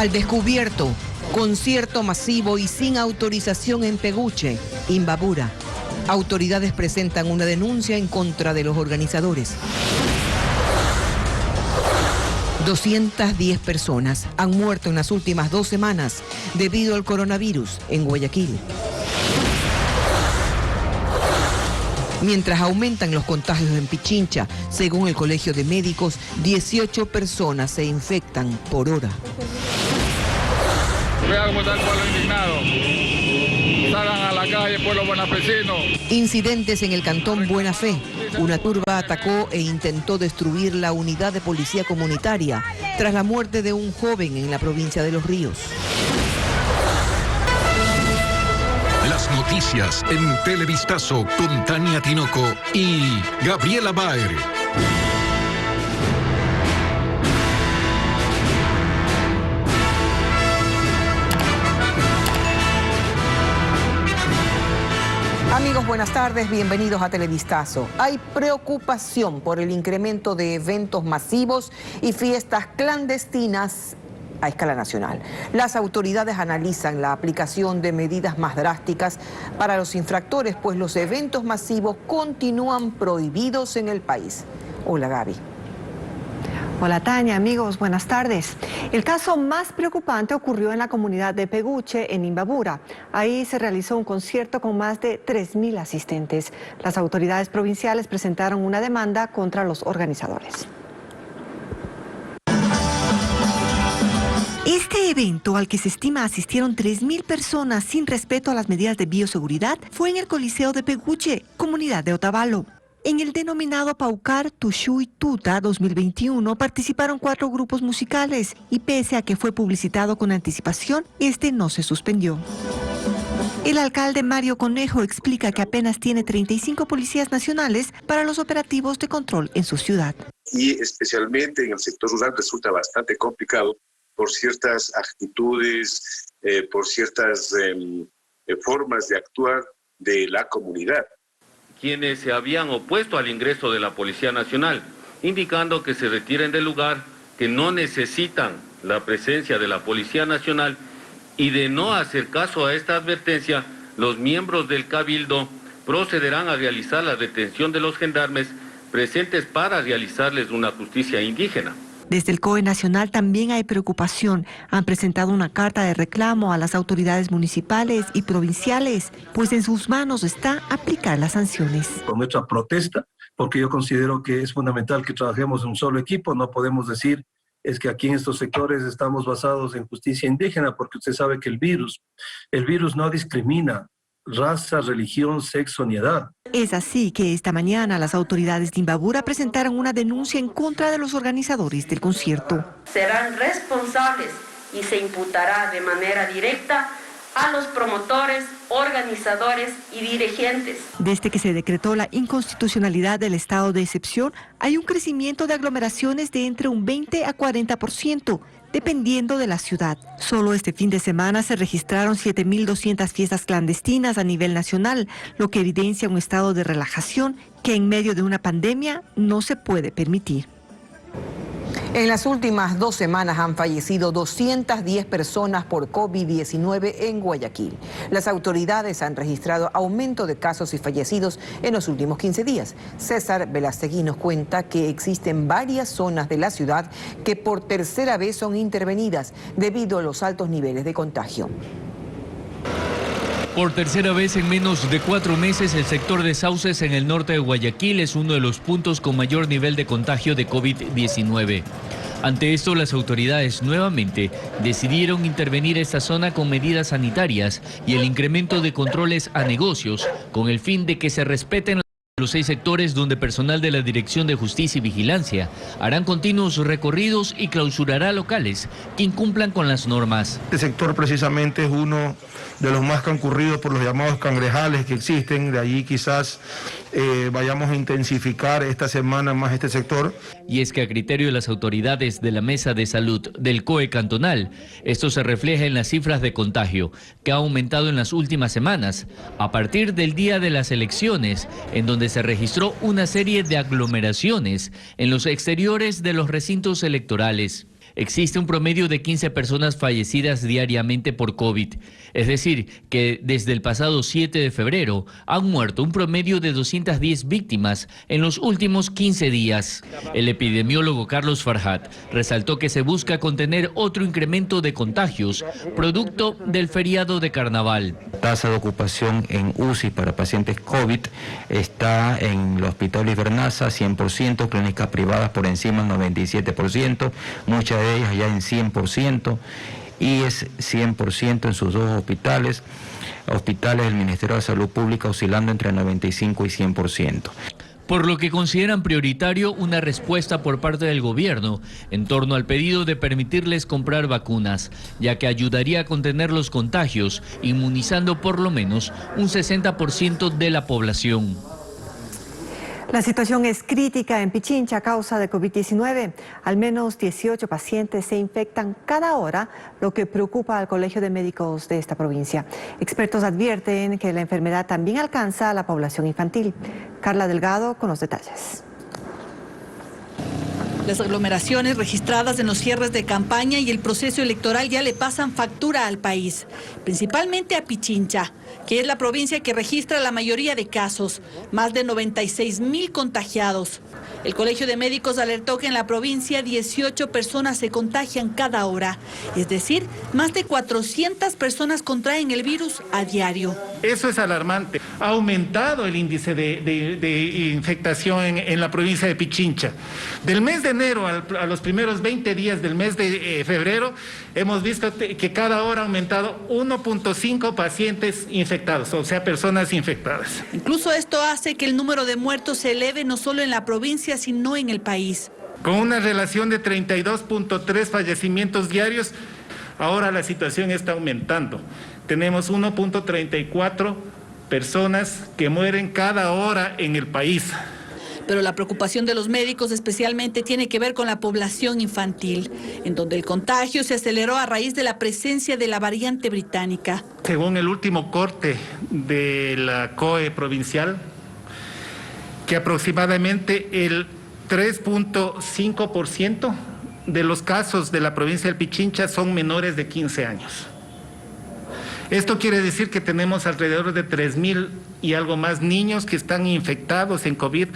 Al descubierto, concierto masivo y sin autorización en Peguche, Imbabura. Autoridades presentan una denuncia en contra de los organizadores. 210 personas han muerto en las últimas 2 semanas debido al coronavirus en Guayaquil. Mientras aumentan los contagios en Pichincha, según el Colegio de Médicos, 18 personas se infectan por hora. Vean cómo está el pueblo indignado. Salgan a la calle, pueblo buenafecino. Incidentes en el cantón Buena Fe. Una turba atacó e intentó destruir la unidad de policía comunitaria tras la muerte de un joven en la provincia de Los Ríos. Las noticias en Televistazo con Tania Tinoco y Gabriela Baer. Amigos, buenas tardes, bienvenidos a Televistazo. Hay preocupación por el incremento de eventos masivos y fiestas clandestinas a escala nacional. Las autoridades analizan la aplicación de medidas más drásticas para los infractores, pues los eventos masivos continúan prohibidos en el país. Hola, Gaby. Hola Tania, amigos, buenas tardes. El caso más preocupante ocurrió en la comunidad de Peguche, en Imbabura. Ahí se realizó un concierto con más de 3.000 asistentes. Las autoridades provinciales presentaron una demanda contra los organizadores. Este evento, al que se estima asistieron 3.000 personas sin respeto a las medidas de bioseguridad, fue en el Coliseo de Peguche, comunidad de Otavalo. En el denominado Paucar Tushuy Tuta 2021 participaron 4 grupos musicales y pese a que fue publicitado con anticipación, este no se suspendió. El alcalde Mario Conejo explica que apenas tiene 35 policías nacionales para los operativos de control en su ciudad. Y especialmente en el sector rural resulta bastante complicado por ciertas actitudes, por ciertas formas de actuar de la comunidad. Quienes se habían opuesto al ingreso de la Policía Nacional, indicando que se retiren del lugar, que no necesitan la presencia de la Policía Nacional, y de no hacer caso a esta advertencia, los miembros del Cabildo procederán a realizar la detención de los gendarmes presentes para realizarles una justicia indígena. Desde el COE Nacional también hay preocupación. Han presentado una carta de reclamo a las autoridades municipales y provinciales, pues en sus manos está aplicar las sanciones. Con nuestra protesta, porque yo considero que es fundamental que trabajemos en un solo equipo. No podemos decir es que aquí en estos sectores estamos basados en justicia indígena, porque usted sabe que el virus no discrimina raza, religión, sexo ni edad. Es así que esta mañana las autoridades de Imbabura presentaron una denuncia en contra de los organizadores del concierto. Serán responsables y se imputará de manera directa a los promotores, organizadores y dirigentes. Desde que se decretó la inconstitucionalidad del estado de excepción, hay un crecimiento de aglomeraciones de entre un 20 a 40%. Dependiendo de la ciudad. Solo este fin de semana se registraron 7.200 fiestas clandestinas a nivel nacional, lo que evidencia un estado de relajación que en medio de una pandemia no se puede permitir. En las últimas 2 semanas han fallecido 210 personas por COVID-19 en Guayaquil. Las autoridades han registrado aumento de casos y fallecidos en los últimos 15 días. César Velastegui nos cuenta que existen varias zonas de la ciudad que por tercera vez son intervenidas debido a los altos niveles de contagio. Por tercera vez en menos de 4 meses, el sector de Sauces en el norte de Guayaquil es uno de los puntos con mayor nivel de contagio de COVID-19. Ante esto, las autoridades nuevamente decidieron intervenir esta zona con medidas sanitarias y el incremento de controles a negocios, con el fin de que se respeten los 6 sectores donde personal de la Dirección de Justicia y Vigilancia harán continuos recorridos y clausurará locales que incumplan con las normas. Este sector precisamente es uno de los más concurridos por los llamados cangrejales que existen. De allí quizás vayamos a intensificar esta semana más este sector. Y es que a criterio de las autoridades de la Mesa de Salud del COE cantonal, esto se refleja en las cifras de contagio, que ha aumentado en las últimas semanas, a partir del día de las elecciones, en donde se registró una serie de aglomeraciones en los exteriores de los recintos electorales. existe un promedio de 15 personas fallecidas diariamente por COVID. Es decir, que desde el pasado 7 de febrero han muerto un promedio de 210 víctimas en los últimos 15 días. El epidemiólogo Carlos Farhat resaltó que se busca contener otro incremento de contagios, producto del feriado de Carnaval. La tasa de ocupación en UCI para pacientes COVID está en el Hospital Ibernaza 100%, clínicas privadas por encima del 97%, muchas de ellas ya en 100%, y es 100% en sus dos hospitales del Ministerio de Salud Pública oscilando entre 95 y 100%. Por lo que consideran prioritario una respuesta por parte del gobierno en torno al pedido de permitirles comprar vacunas, ya que ayudaría a contener los contagios, inmunizando por lo menos un 60% de la población. La situación es crítica en Pichincha a causa de COVID-19. Al menos 18 pacientes se infectan cada hora, lo que preocupa al Colegio de Médicos de esta provincia. Expertos advierten que la enfermedad también alcanza a la población infantil. Carla Delgado con los detalles. Las aglomeraciones registradas en los cierres de campaña y el proceso electoral ya le pasan factura al país, principalmente a Pichincha, que es la provincia que registra la mayoría de casos, más de 96.000 contagiados. El Colegio de Médicos alertó que en la provincia 18 personas se contagian cada hora, es decir, más de 400 personas contraen el virus a diario. Eso es alarmante. Ha aumentado el índice de infectación en la provincia de Pichincha. Del mes de enero a los primeros 20 días del mes de febrero, hemos visto que cada hora ha aumentado 1.5 pacientes infectados, o sea, personas infectadas. Incluso esto hace que el número de muertos se eleve no solo en la provincia, sino en el país. Con una relación de 32.3 fallecimientos diarios, ahora la situación está aumentando. Tenemos 1.34 personas que mueren cada hora en el país. Pero la preocupación de los médicos especialmente tiene que ver con la población infantil, en donde el contagio se aceleró a raíz de la presencia de la variante británica. Según el último corte de la COE provincial, que aproximadamente el 3.5% de los casos de la provincia del Pichincha son menores de 15 años. Esto quiere decir que tenemos alrededor de 3.000 y algo más niños que están infectados en COVID.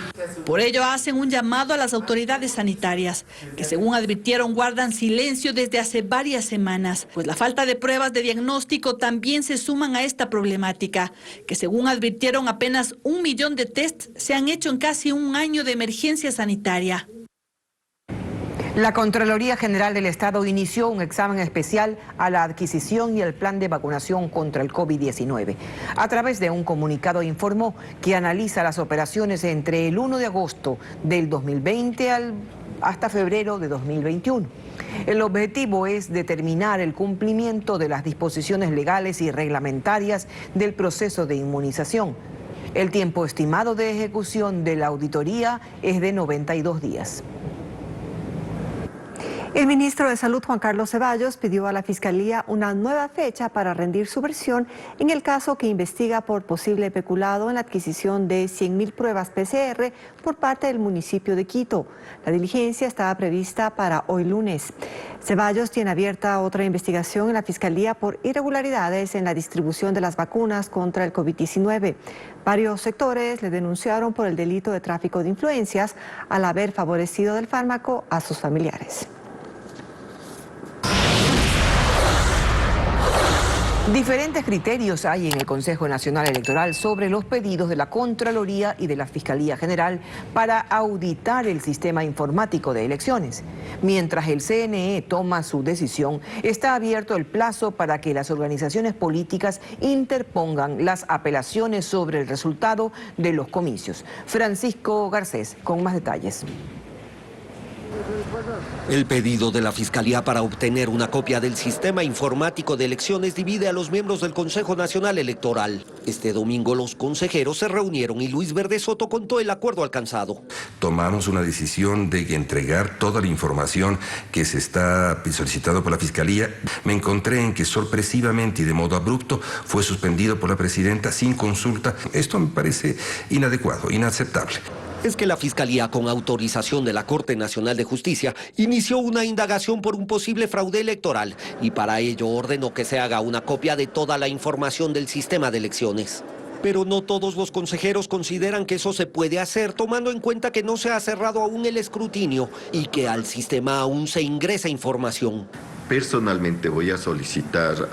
Por ello hacen un llamado a las autoridades sanitarias, que según advirtieron guardan silencio desde hace varias semanas, pues la falta de pruebas de diagnóstico también se suman a esta problemática, que según advirtieron apenas 1 millón de tests se han hecho en casi un año de emergencia sanitaria. La Contraloría General del Estado inició un examen especial a la adquisición y el plan de vacunación contra el COVID-19. A través de un comunicado informó que analiza las operaciones entre el 1 de agosto del 2020 hasta febrero de 2021. El objetivo es determinar el cumplimiento de las disposiciones legales y reglamentarias del proceso de inmunización. El tiempo estimado de ejecución de la auditoría es de 92 días. El ministro de Salud, Juan Carlos Ceballos, pidió a la Fiscalía una nueva fecha para rendir su versión en el caso que investiga por posible peculado en la adquisición de 100.000 pruebas PCR por parte del municipio de Quito. La diligencia estaba prevista para hoy lunes. Ceballos tiene abierta otra investigación en la Fiscalía por irregularidades en la distribución de las vacunas contra el COVID-19. Varios sectores le denunciaron por el delito de tráfico de influencias al haber favorecido del fármaco a sus familiares. Diferentes criterios hay en el Consejo Nacional Electoral sobre los pedidos de la Contraloría y de la Fiscalía General para auditar el sistema informático de elecciones. Mientras el CNE toma su decisión, está abierto el plazo para que las organizaciones políticas interpongan las apelaciones sobre el resultado de los comicios. Francisco Garcés, con más detalles. El pedido de la Fiscalía para obtener una copia del sistema informático de elecciones divide a los miembros del Consejo Nacional Electoral. Este domingo los consejeros se reunieron y Luis Verde Soto contó el acuerdo alcanzado. Tomamos una decisión de entregar toda la información que se está solicitando por la Fiscalía. Me encontré en que sorpresivamente y de modo abrupto fue suspendido por la presidenta sin consulta. Esto me parece inadecuado, inaceptable. es que la Fiscalía, con autorización de la Corte Nacional de Justicia, inició una indagación por un posible fraude electoral y para ello ordenó que se haga una copia de toda la información del sistema de elecciones. Pero no todos los consejeros consideran que eso se puede hacer, tomando en cuenta que no se ha cerrado aún el escrutinio y que al sistema aún se ingresa información. Personalmente voy a solicitar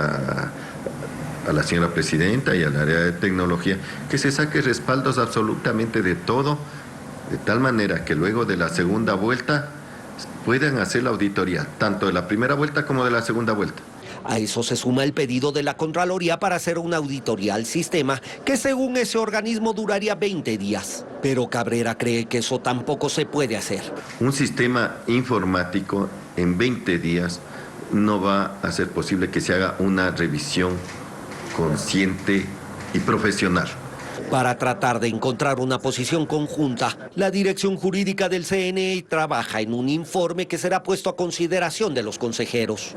a la señora presidenta y al área de tecnología que se saque respaldos absolutamente de todo, de tal manera que luego de la segunda vuelta puedan hacer la auditoría, tanto de la primera vuelta como de la segunda vuelta. A eso se suma el pedido de la Contraloría para hacer una auditoría al sistema, que según ese organismo duraría 20 días. Pero Cabrera cree que eso tampoco se puede hacer. Un sistema informático en 20 días no va a ser posible que se haga una revisión consciente y profesional. Para tratar de encontrar una posición conjunta, la Dirección Jurídica del CNE trabaja en un informe que será puesto a consideración de los consejeros.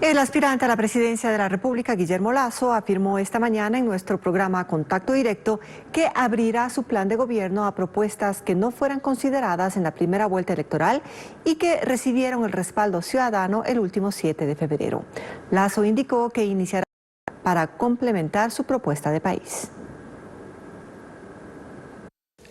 El aspirante a la presidencia de la República, Guillermo Lasso, afirmó esta mañana en nuestro programa Contacto Directo que abrirá su plan de gobierno a propuestas que no fueran consideradas en la primera vuelta electoral y que recibieron el respaldo ciudadano el último 7 de febrero. Lasso indicó que iniciará para complementar su propuesta de país.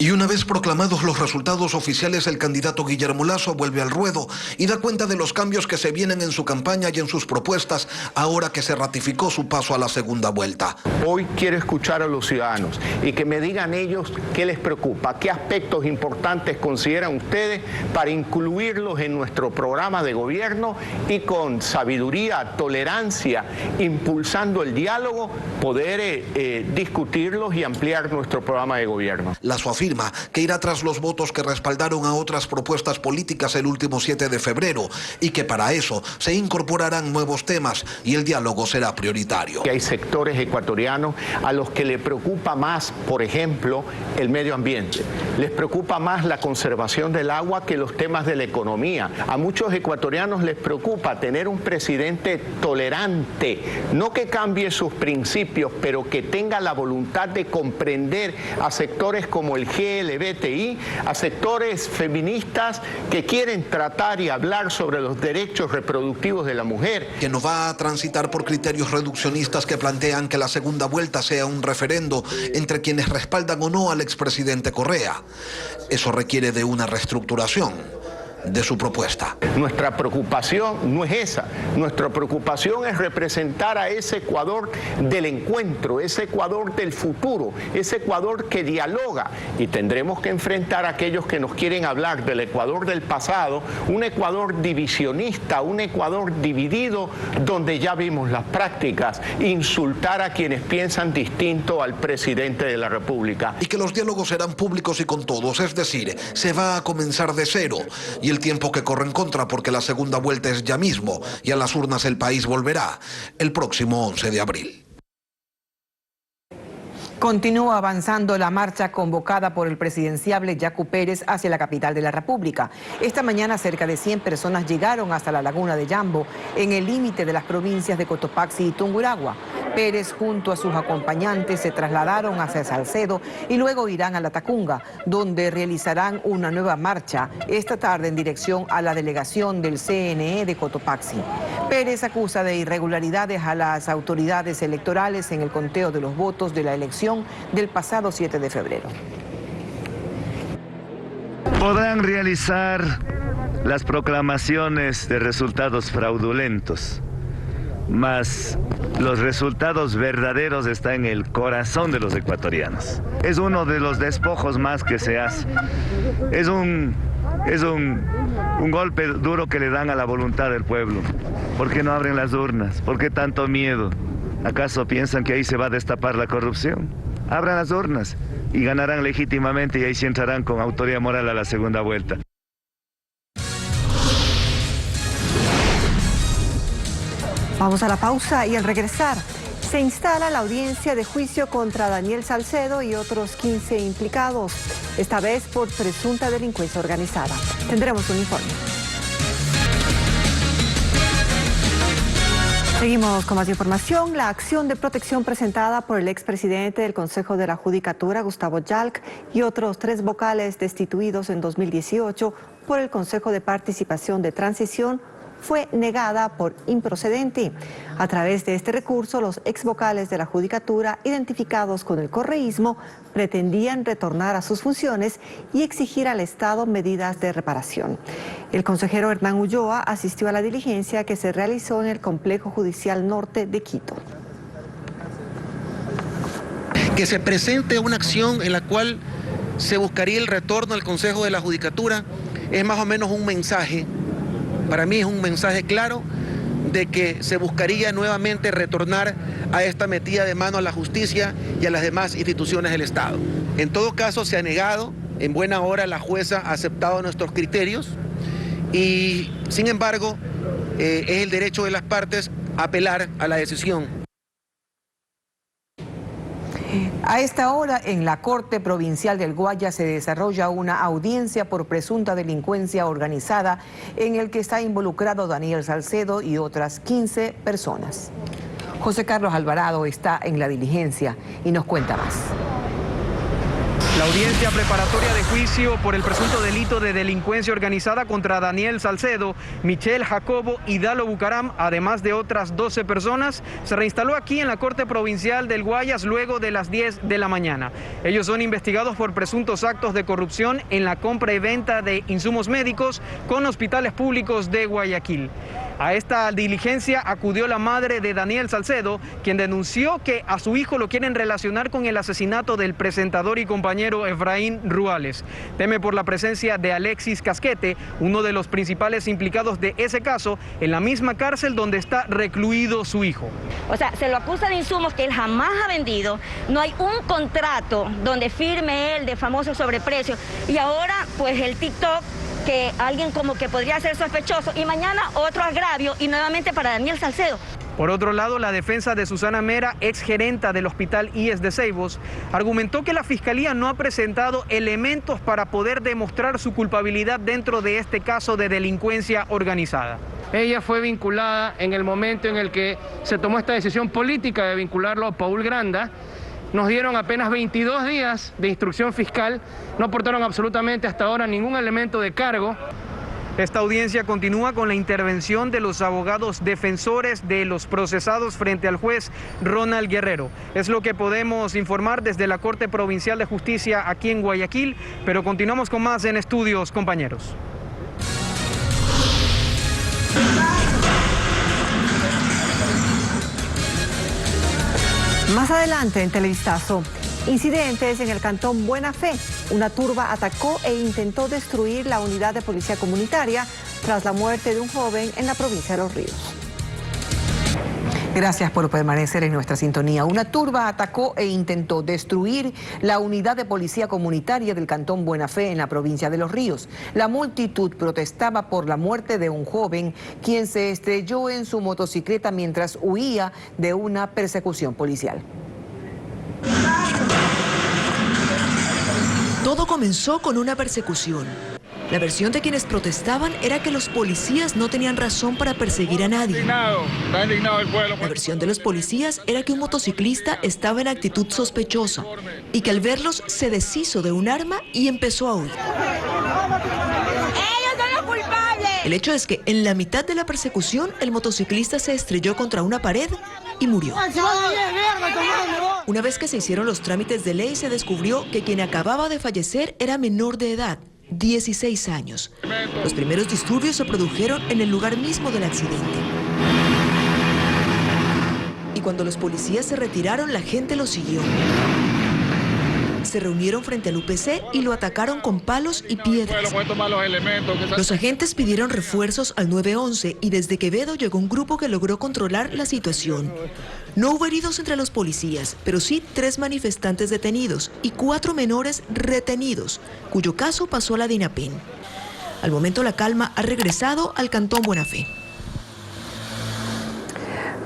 Y una vez proclamados los resultados oficiales, el candidato Guillermo Lasso vuelve al ruedo y da cuenta de los cambios que se vienen en su campaña y en sus propuestas ahora que se ratificó su paso a la segunda vuelta. Hoy quiero escuchar a los ciudadanos y que me digan ellos qué les preocupa, qué aspectos importantes consideran ustedes para incluirlos en nuestro programa de gobierno y con sabiduría, tolerancia, impulsando el diálogo, poder discutirlos y ampliar nuestro programa de gobierno. Lasso afirma que irá tras los votos que respaldaron a otras propuestas políticas el último 7 de febrero y que para eso se incorporarán nuevos temas y el diálogo será prioritario. Hay sectores ecuatorianos a los que le preocupa más, por ejemplo, el medio ambiente. Les preocupa más la conservación del agua que los temas de la economía. A muchos ecuatorianos les preocupa tener un presidente tolerante, no que cambie sus principios, pero que tenga la voluntad de comprender a sectores como el LGBTI, a sectores feministas que quieren tratar y hablar sobre los derechos reproductivos de la mujer. Que no va a transitar por criterios reduccionistas que plantean que la segunda vuelta sea un referendo entre quienes respaldan o no al expresidente Correa. Eso requiere de una reestructuración de su propuesta. Nuestra preocupación no es esa, nuestra preocupación es representar a ese Ecuador del encuentro, ese Ecuador del futuro, ese Ecuador que dialoga, y tendremos que enfrentar a aquellos que nos quieren hablar del Ecuador del pasado, un Ecuador divisionista, un Ecuador dividido, donde ya vimos las prácticas, insultar a quienes piensan distinto al presidente de la República. Y que los diálogos serán públicos y con todos, es decir, se va a comenzar de cero. Y el tiempo que corre en contra porque la segunda vuelta es ya mismo y a las urnas el país volverá el próximo 11 de abril. Continúa avanzando la marcha convocada por el presidenciable Yacu Pérez hacia la capital de la República. Esta mañana cerca de 100 personas llegaron hasta la laguna de Yambo, en el límite de las provincias de Cotopaxi y Tungurahua. Pérez junto a sus acompañantes se trasladaron hacia Salcedo y luego irán a La Tacunga, donde realizarán una nueva marcha esta tarde en dirección a la delegación del CNE de Cotopaxi. Pérez acusa de irregularidades a las autoridades electorales en el conteo de los votos de la elección del pasado 7 de febrero. Podrán realizar las proclamaciones de resultados fraudulentos, mas los resultados verdaderos están en el corazón de los ecuatorianos. Es uno de los despojos más que se hace. Es un golpe duro que le dan a la voluntad del pueblo. ¿Por qué no abren las urnas? ¿Por qué tanto miedo? ¿Acaso piensan que ahí se va a destapar la corrupción? Abran las urnas y ganarán legítimamente y ahí sí entrarán con autoridad moral a la segunda vuelta. Vamos a la pausa y al regresar se instala la audiencia de juicio contra Daniel Salcedo y otros 15 implicados, esta vez por presunta delincuencia organizada. Tendremos un informe. Seguimos con más información. La acción de protección presentada por el expresidente del Consejo de la Judicatura, Gustavo Yalc, y otros 3 vocales destituidos en 2018 por el Consejo de Participación de Transición fue negada por improcedente. A través de este recurso, los exvocales de la Judicatura, identificados con el correísmo, pretendían retornar a sus funciones y exigir al Estado medidas de reparación. El consejero Hernán Ulloa asistió a la diligencia que se realizó en el Complejo Judicial Norte de Quito. Que se presente una acción en la cual se buscaría el retorno al Consejo de la Judicatura es más o menos un mensaje. Para mí es un mensaje claro de que se buscaría nuevamente retornar a esta metida de mano a la justicia y a las demás instituciones del Estado. En todo caso, se ha negado, en buena hora la jueza ha aceptado nuestros criterios y, sin embargo, es el derecho de las partes apelar a la decisión. A esta hora, en la Corte Provincial del Guayas se desarrolla una audiencia por presunta delincuencia organizada en el que está involucrado Daniel Salcedo y otras 15 personas. José Carlos Alvarado está en la diligencia y nos cuenta más. La audiencia preparatoria de juicio por el presunto delito de delincuencia organizada contra Daniel Salcedo, Michelle Jacobo y Dalo Bucaram, además de otras 12 personas, se reinstaló aquí en la Corte Provincial del Guayas luego de las 10 de la mañana. Ellos son investigados por presuntos actos de corrupción en la compra y venta de insumos médicos con hospitales públicos de Guayaquil. A esta diligencia acudió la madre de Daniel Salcedo, quien denunció que a su hijo lo quieren relacionar con el asesinato del presentador y compañero Efraín Ruales. Teme por la presencia de Alexis Casquete, uno de los principales implicados de ese caso, en la misma cárcel donde está recluido su hijo. O sea, se lo acusa de insumos que él jamás ha vendido, no hay un contrato donde firme él de famoso sobreprecio y ahora pues el TikTok, que alguien como que podría ser sospechoso, y mañana otro agravio y nuevamente para Daniel Salcedo. Por otro lado, la defensa de Susana Mera, exgerenta del Hospital IES de Ceibos, argumentó que la Fiscalía no ha presentado elementos para poder demostrar su culpabilidad dentro de este caso de delincuencia organizada. Ella fue vinculada en el momento en el que se tomó esta decisión política de vincularlo a Paul Granda. Nos dieron apenas 22 días de instrucción fiscal, no aportaron absolutamente hasta ahora ningún elemento de cargo. Esta audiencia continúa con la intervención de los abogados defensores de los procesados frente al juez Ronald Guerrero. Es lo que podemos informar desde la Corte Provincial de Justicia aquí en Guayaquil, pero continuamos con más en estudios, compañeros. Más adelante en Televistazo, incidentes en el cantón Buena Fe. Una turba atacó e intentó destruir la unidad de policía comunitaria tras la muerte de un joven en la provincia de Los Ríos. Gracias por permanecer en nuestra sintonía. Una turba atacó e intentó destruir la unidad de policía comunitaria del cantón Buena Fe en la provincia de Los Ríos. La multitud protestaba por la muerte de un joven quien se estrelló en su motocicleta mientras huía de una persecución policial. Todo comenzó con una persecución. La versión de quienes protestaban era que los policías no tenían razón para perseguir a nadie. Está indignado el pueblo. La versión de los policías era que un motociclista estaba en actitud sospechosa y que al verlos se deshizo de un arma y empezó a huir. ¡Ellos son los culpables! El hecho es que en la mitad de la persecución el motociclista se estrelló contra una pared y murió. Una vez que se hicieron los trámites de ley se descubrió que quien acababa de fallecer era menor de edad, 16 años. Los primeros disturbios se produjeron en el lugar mismo del accidente. Y cuando los policías se retiraron, la gente los siguió. Se reunieron frente al UPC y lo atacaron con palos y piedras. Los agentes pidieron refuerzos al 911 y desde Quevedo llegó un grupo que logró controlar la situación. No hubo heridos entre los policías, pero sí 3 manifestantes detenidos y 4 menores retenidos, cuyo caso pasó a la DINAPEN. Al momento la calma ha regresado al cantón Buena Fe.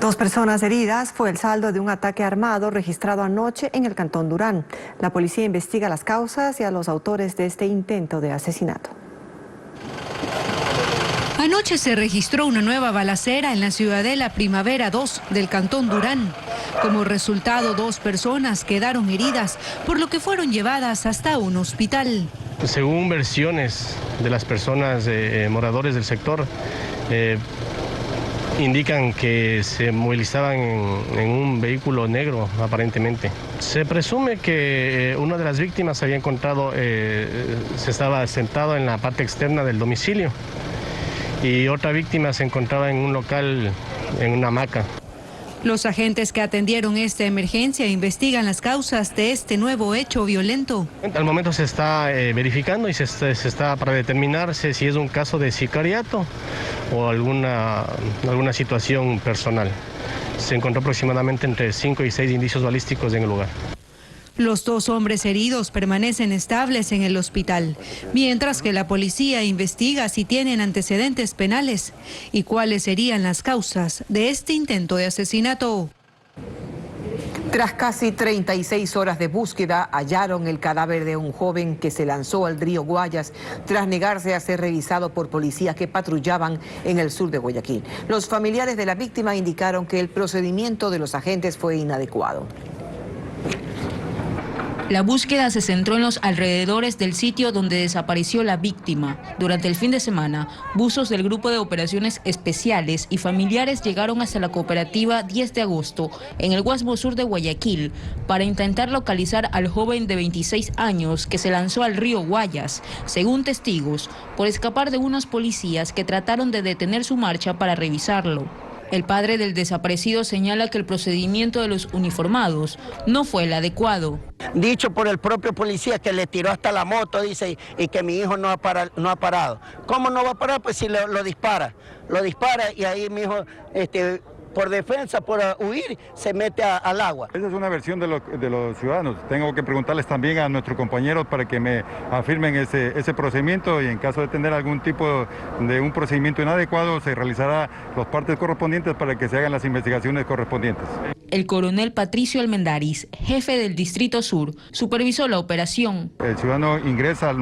2 personas heridas fue el saldo de un ataque armado registrado anoche en el cantón Durán. La policía investiga las causas y a los autores de este intento de asesinato. Anoche se registró una nueva balacera en la ciudadela Primavera 2 del cantón Durán. Como resultado, 2 personas quedaron heridas, por lo que fueron llevadas hasta un hospital. Según versiones de las personas moradores del sector, indican que se movilizaban en un vehículo negro, aparentemente. Se presume que una de las víctimas había encontrado, se estaba sentado en la parte externa del domicilio y otra víctima se encontraba en un local, en una hamaca. Los agentes que atendieron esta emergencia investigan las causas de este nuevo hecho violento. Al momento se está verificando y se está para determinar si es un caso de sicariato o alguna situación personal. Se encontró aproximadamente entre 5 y 6 indicios balísticos en el lugar. Los 2 hombres heridos permanecen estables en el hospital, mientras que la policía investiga si tienen antecedentes penales y cuáles serían las causas de este intento de asesinato. Tras casi 36 horas de búsqueda, hallaron el cadáver de un joven que se lanzó al río Guayas tras negarse a ser revisado por policías que patrullaban en el sur de Guayaquil. Los familiares de la víctima indicaron que el procedimiento de los agentes fue inadecuado. La búsqueda se centró en los alrededores del sitio donde desapareció la víctima. Durante el fin de semana, buzos del Grupo de Operaciones Especiales y familiares llegaron hasta la cooperativa 10 de agosto en el Guasmo Sur de Guayaquil para intentar localizar al joven de 26 años que se lanzó al río Guayas, según testigos, por escapar de unos policías que trataron de detener su marcha para revisarlo. El padre del desaparecido señala que el procedimiento de los uniformados no fue el adecuado. Dicho por el propio policía que le tiró hasta la moto, dice, y que mi hijo no ha parado. ¿Cómo no va a parar? Pues si lo dispara y ahí mi hijo, por defensa, por huir, se mete al agua. Esa es una versión de los ciudadanos. Tengo que preguntarles también a nuestros compañeros para que me afirmen ese procedimiento y en caso de tener algún tipo de un procedimiento inadecuado, se realizará los partes correspondientes para que se hagan las investigaciones correspondientes. El coronel Patricio Almendaris, jefe del Distrito Sur, supervisó la operación. El ciudadano ingresa al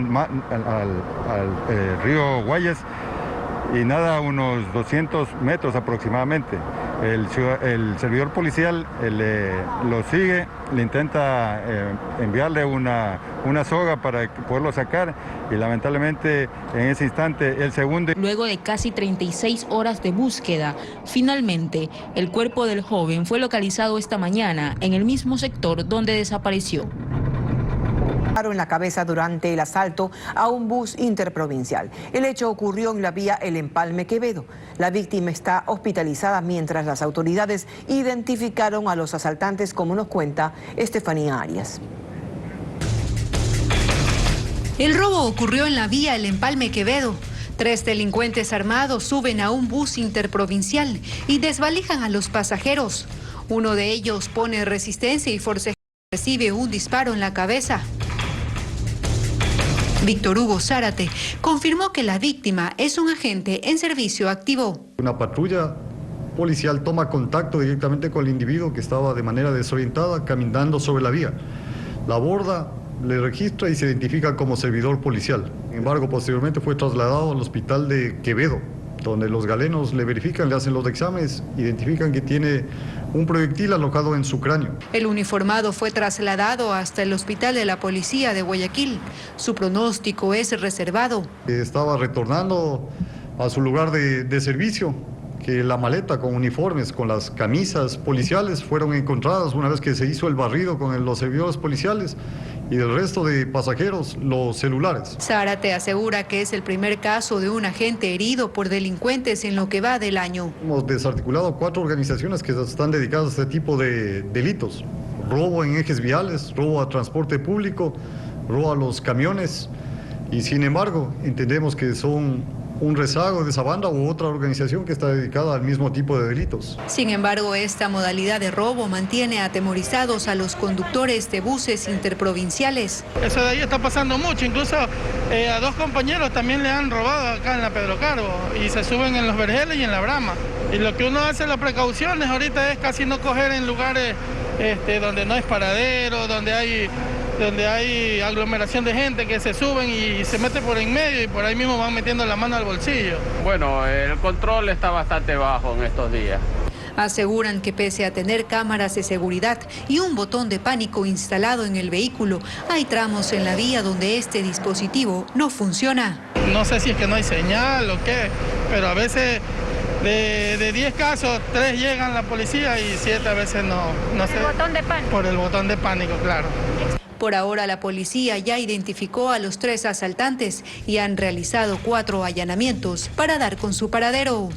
río Guayas y nada unos 200 metros aproximadamente. El servidor policial lo sigue, le intenta enviarle una soga para poderlo sacar y lamentablemente en ese instante él se hunde. Luego de casi 36 horas de búsqueda, finalmente el cuerpo del joven fue localizado esta mañana en el mismo sector donde desapareció. En la cabeza durante el asalto a un bus interprovincial. El hecho ocurrió en la vía El Empalme Quevedo. La víctima está hospitalizada mientras las autoridades identificaron a los asaltantes, como nos cuenta Estefanía Arias. El robo ocurrió en la vía El Empalme Quevedo. 3 delincuentes armados suben a un bus interprovincial y desvalijan a los pasajeros. Uno de ellos pone resistencia y forcejea, recibe un disparo en la cabeza. Víctor Hugo Zárate confirmó que la víctima es un agente en servicio activo. Una patrulla policial toma contacto directamente con el individuo que estaba de manera desorientada caminando sobre la vía. La aborda, le registra y se identifica como servidor policial. Sin embargo, posteriormente fue trasladado al hospital de Quevedo, donde los galenos le verifican, le hacen los exámenes, identifican que tiene un proyectil alojado en su cráneo. El uniformado fue trasladado hasta el hospital de la policía de Guayaquil. Su pronóstico es reservado. Estaba retornando a su lugar de servicio, que la maleta con uniformes, con las camisas policiales fueron encontradas una vez que se hizo el barrido con los servidores policiales y del resto de pasajeros los celulares. Zárate asegura que es el primer caso de un agente herido por delincuentes en lo que va del año. Hemos desarticulado 4 organizaciones que están dedicadas a este tipo de delitos: robo en ejes viales, robo a transporte público, robo a los camiones, y sin embargo entendemos que son un rezago de esa banda u otra organización que está dedicada al mismo tipo de delitos. Sin embargo, esta modalidad de robo mantiene atemorizados a los conductores de buses interprovinciales. Eso de ahí está pasando mucho, incluso a 2 compañeros también le han robado acá en la Pedro Carbo y se suben en los Vergeles y en la Brama. Y lo que uno hace, las precauciones ahorita es casi no coger en lugares donde no es paradero, donde hay donde hay aglomeración de gente que se suben y se mete por en medio y por ahí mismo van metiendo la mano al bolsillo. Bueno, el control está bastante bajo en estos días. Aseguran que pese a tener cámaras de seguridad y un botón de pánico instalado en el vehículo, hay tramos en la vía donde este dispositivo no funciona. No sé si es que no hay señal o qué, pero a veces de 10 casos, 3 llegan la policía y 7 a veces no sé. ¿Por el botón de pánico? Por el botón de pánico, claro. Por ahora la policía ya identificó a los 3 asaltantes y han realizado 4 allanamientos para dar con su paradero.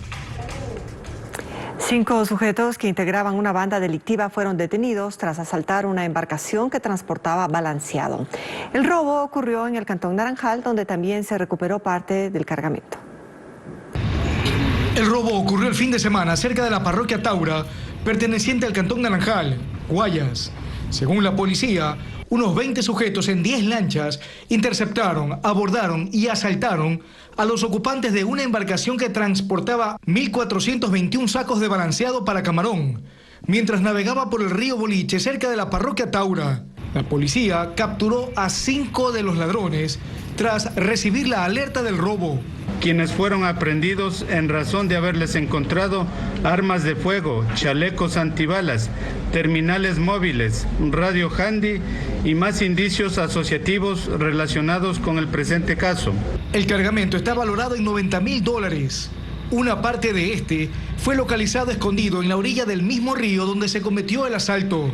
5 sujetos que integraban una banda delictiva fueron detenidos tras asaltar una embarcación que transportaba balanceado. El robo ocurrió en el Cantón Naranjal, donde también se recuperó parte del cargamento. El robo ocurrió el fin de semana cerca de la parroquia Taura, perteneciente al Cantón Naranjal, Guayas. Según la policía, unos 20 sujetos en 10 lanchas interceptaron, abordaron y asaltaron a los ocupantes de una embarcación que transportaba 1.421 sacos de balanceado para camarón, mientras navegaba por el río Boliche cerca de la parroquia Taura. La policía capturó a 5 de los ladrones tras recibir la alerta del robo. Quienes fueron aprehendidos en razón de haberles encontrado armas de fuego, chalecos antibalas, terminales móviles, radio handy y más indicios asociativos relacionados con el presente caso. El cargamento está valorado en $90.000. Una parte de este fue localizado escondido en la orilla del mismo río donde se cometió el asalto.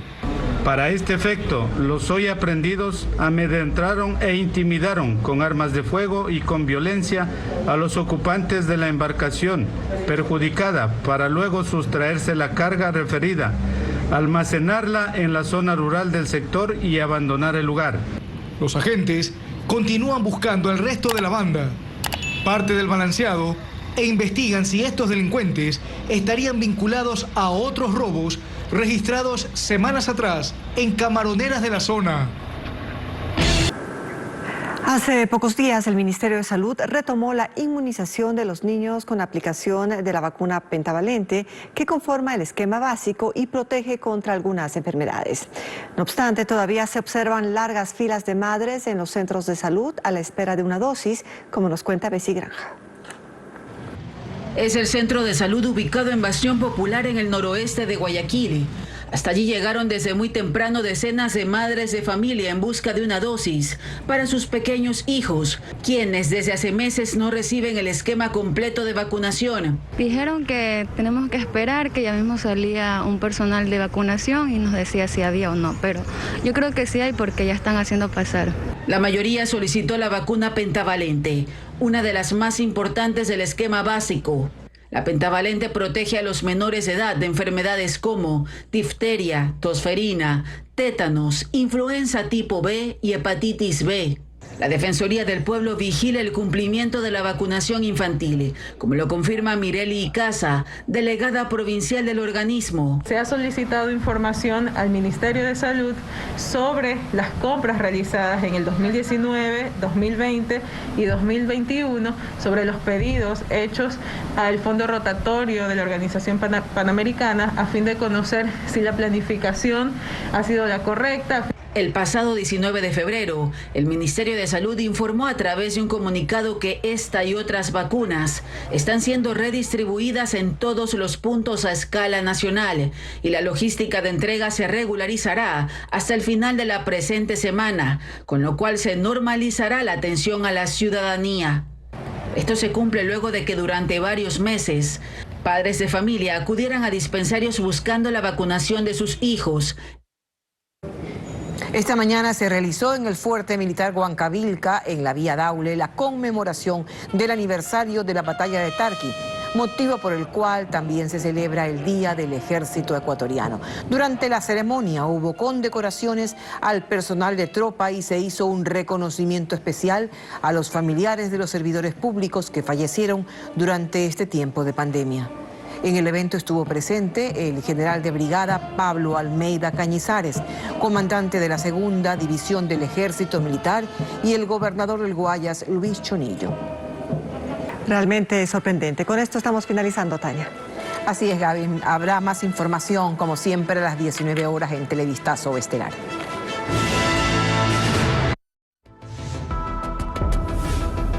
Para este efecto, los hoy aprehendidos amedrentaron e intimidaron con armas de fuego y con violencia a los ocupantes de la embarcación perjudicada para luego sustraerse la carga referida, almacenarla en la zona rural del sector y abandonar el lugar. Los agentes continúan buscando al resto de la banda, parte del balanceado, e investigan si estos delincuentes estarían vinculados a otros robos registrados semanas atrás en camaroneras de la zona. Hace pocos días el Ministerio de Salud retomó la inmunización de los niños con aplicación de la vacuna pentavalente que conforma el esquema básico y protege contra algunas enfermedades. No obstante, todavía se observan largas filas de madres en los centros de salud a la espera de una dosis, como nos cuenta Bessie Granja. Es el centro de salud ubicado en Bastión Popular en el noroeste de Guayaquil. Hasta allí llegaron desde muy temprano decenas de madres de familia en busca de una dosis para sus pequeños hijos, quienes desde hace meses no reciben el esquema completo de vacunación. Dijeron que tenemos que esperar, que ya mismo salía un personal de vacunación y nos decía si había o no, pero yo creo que sí hay porque ya están haciendo pasar. La mayoría solicitó la vacuna pentavalente, una de las más importantes del esquema básico. La pentavalente protege a los menores de edad de enfermedades como difteria, tosferina, tétanos, influenza tipo B y hepatitis B. La Defensoría del Pueblo vigila el cumplimiento de la vacunación infantil, como lo confirma Mireli Icaza, delegada provincial del organismo. Se ha solicitado información al Ministerio de Salud sobre las compras realizadas en el 2019, 2020 y 2021, sobre los pedidos hechos al Fondo Rotatorio de la Organización Panamericana a fin de conocer si la planificación ha sido la correcta. El pasado 19 de febrero, el Ministerio de Salud informó a través de un comunicado que esta y otras vacunas están siendo redistribuidas en todos los puntos a escala nacional y la logística de entrega se regularizará hasta el final de la presente semana, con lo cual se normalizará la atención a la ciudadanía. Esto se cumple luego de que durante varios meses, padres de familia acudieran a dispensarios buscando la vacunación de sus hijos. Esta mañana se realizó en el Fuerte Militar Huancavilca, en la Vía Daule, la conmemoración del aniversario de la Batalla de Tarqui, motivo por el cual también se celebra el Día del Ejército Ecuatoriano. Durante la ceremonia hubo condecoraciones al personal de tropa y se hizo un reconocimiento especial a los familiares de los servidores públicos que fallecieron durante este tiempo de pandemia. En el evento estuvo presente el general de brigada Pablo Almeida Cañizares, comandante de la Segunda División del Ejército Militar, y el gobernador del Guayas, Luis Chonillo. Realmente sorprendente. Con esto estamos finalizando, Tania. Así es, Gaby. Habrá más información, como siempre, a las 19 horas en Televistazo Estelar.